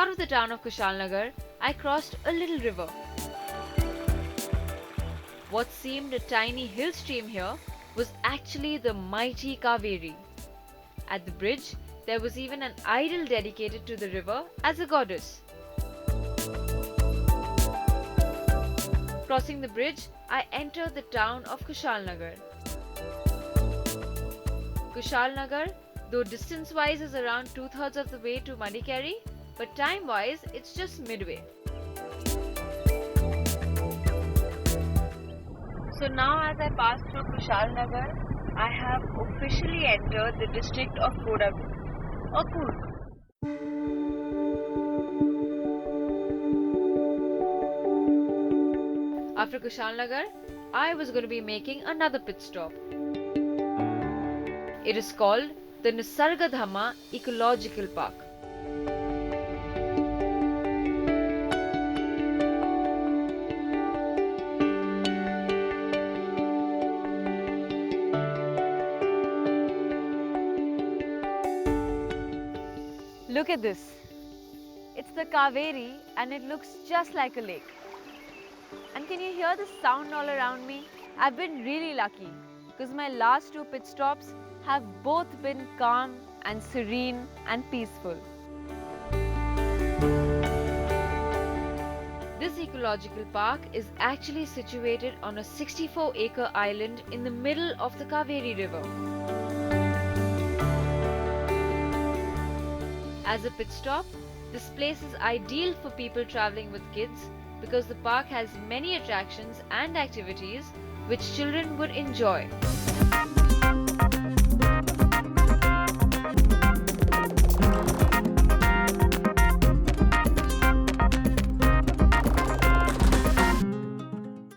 out of the town of Kushalnagar, I crossed a little river. What seemed a tiny hill stream here was actually the mighty Kaveri. At the bridge, there was even an idol dedicated to the river as a goddess. Crossing the bridge, I entered the town of Kushalnagar. Kushalnagar, though distance-wise is around 2/3 of the way to Madikeri, but time-wise it's just midway. So now as I pass through Kushalnagar, I have officially entered the district of Kodagu or Coorg. After Kushalnagar, I was going to be making another pit stop. It is called the Nisargadhama Ecological Park. Look at this. It's the Kaveri and it looks just like a lake. And can you hear the sound all around me? I've been really lucky because my last two pit stops have both been calm and serene and peaceful. This ecological park is actually situated on a 64-acre island in the middle of the Kaveri River. As a pit stop, this place is ideal for people traveling with kids because the park has many attractions and activities which children would enjoy.